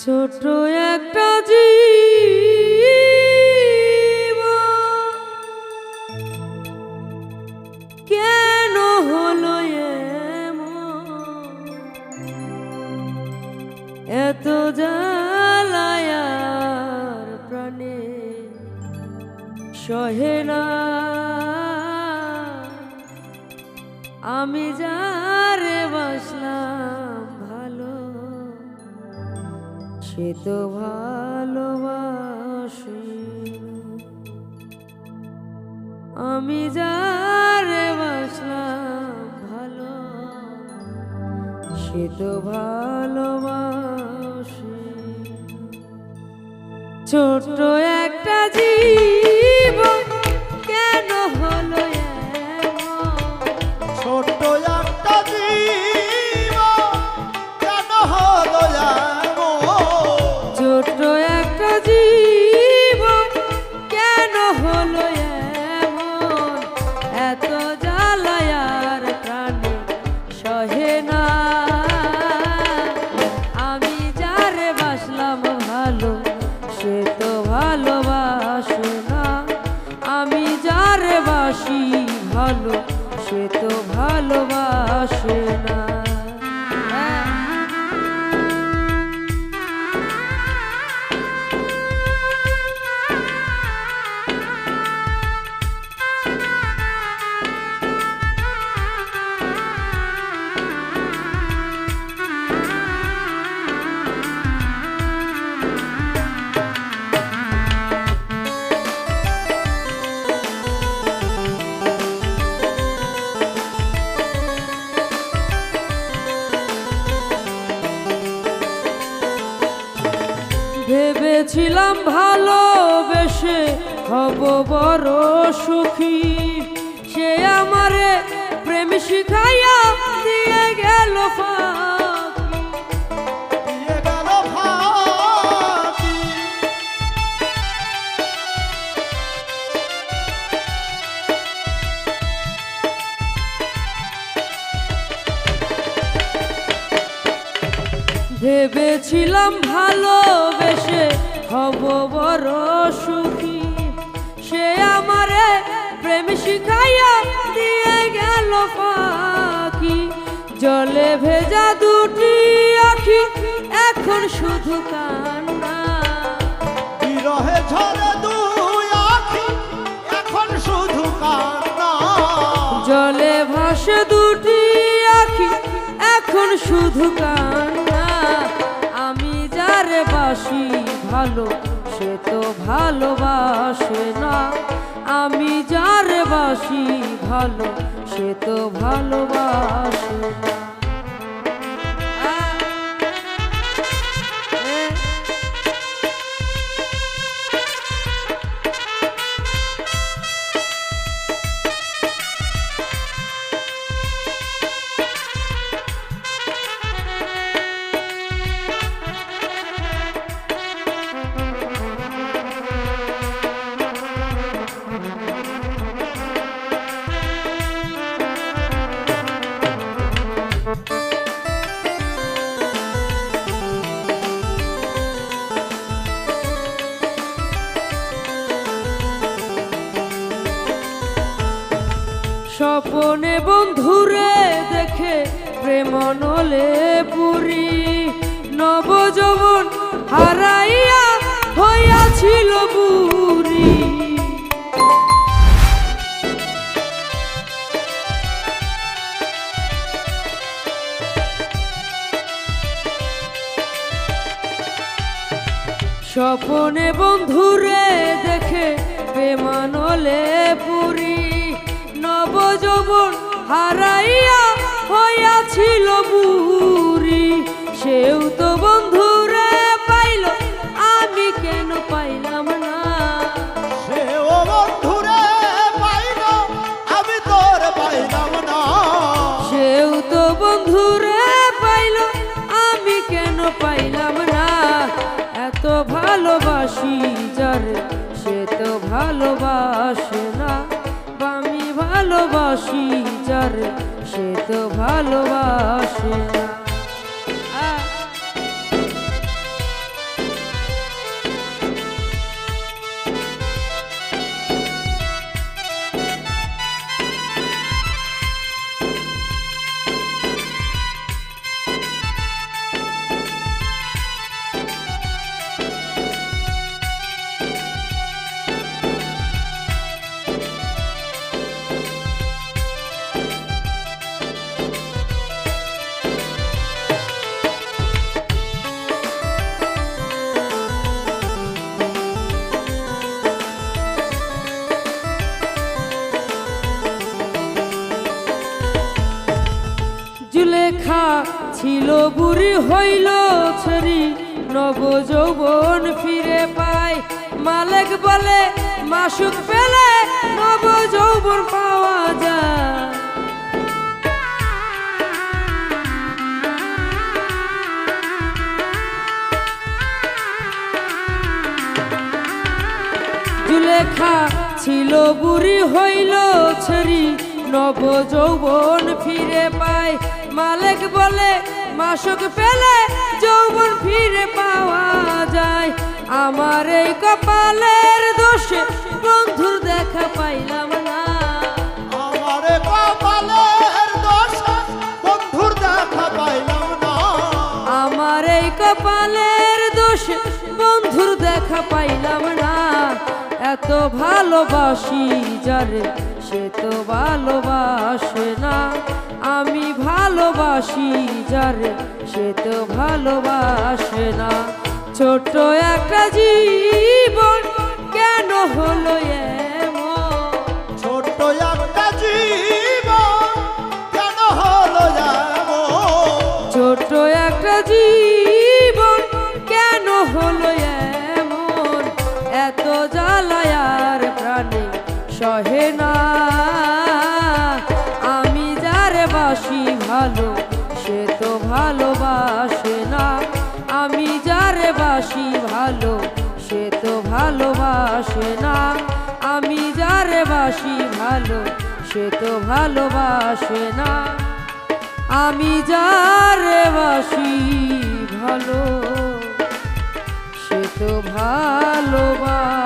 ছোট একটা জীব কেন হলো এমন, এত জ্বালায়ার প্রাণে সহে না। আমি যারে বাসলাম ভালো, সে তো ভালোবাসে না। আমি যারে বাসলাম ভালো, সে তো ভালোবাসে না। ছোট্ট একটা জীবন কেন হলো এমন, ছোট্ট একটা জীবন কেন হলো এমন, ছোট্ট একটা জীবন কেন হলো এমন, এত জ্বালায়ার প্রাণে সহে না। আমি যারে বাসলাম ভালো, সে তো ভালোবাসে না। আমি যারে বাসি ভালো, সে তো ভালোবাসে না। ভেবেছিলাম ভালোবেসে হব বড় সুখী, সে আমারে প্রেম শিখাইয়া দিয়ে গেল ফাঁকি। দিয়ে গেল ফাঁকি। ভেবেছিলাম ভালোবেসে হব বড় সুখী, সে আমারে প্রেম শিখাইয়া দিয়ে গেল ফাঁকি। জলে ভেজা দুটি আখি এখন শুধু কান্না, বিরহে ঝরে দুই আখি এখন শুধু কান্না। জলে ভাসে দুটি আখি এখন শুধু কান্না। আমি যারে বাসি ভালো, সে তো ভালোবাসে না। আমি যারে বাসি ভালো, সে তো ভালোবাসে না। স্বপনে বন্ধুরে দেখে প্রেম নলে পুরি, নবযৌবন হারাইয়া হইয়াছিল বুড়ি। স্বপনে বন্ধুরে দেখে প্রেম নলে পুরি, নবযৌবন হারাইয়া হইয়াছিল বুড়ি। সেও তো বন্ধুরে পাইল, আমি কেন পাইলাম না। সেও বন্ধুরে পাইল, আমি তোর পাইলাম না। সেও তো বন্ধুরে পাইল, আমি কেন পাইলাম না। এত ভালোবাসি যারে, সে তো ভালোবাসে না। আমি ভালোবাসি যারে, সে তো ভালোবাসে না। ছিল বুড়ি হইল ছড়ি নব যৌবন ফিরে পায় মালিক বলে মাসুক পেলে নব যৌবন পাওয়া যায় জুলেখা ছিল বুড়ি হইল ছড়ি নব যৌবন ফিরে পায় মালিক বলে মাসক পেলে যৌবন ফিরে পাওয়া যায় আমার এই কপালের দোষে বন্ধুর দেখা পাইলাম না আমার কপালের দোষে বন্ধুর দেখা পাইলাম না আমার এই কপালের দোষে বন্ধুর দেখা পাইলাম না এত ভালোবাসি যারে সে তো ভালোবাসে না আমি ভালোবাসি যারে সে তো ভালোবাসে না ছোট একটা জীবন কেন হলো এমন ছোট্ট একটা জীবন কেন হলো এমন ছোট একটা জীবন কেন হলো এমন এত জ্বালায়ার প্রাণে সহে না আমি যারে বাসি ভালো সে তো ভালোবাসে না আমি যারে বাসি ভালো সে তো ভালোবাসে না আমি যারে বাসি ভালো সে তো ভালোবাসে না আমি যারে বাসি ভালো সে তো ভালোবাসে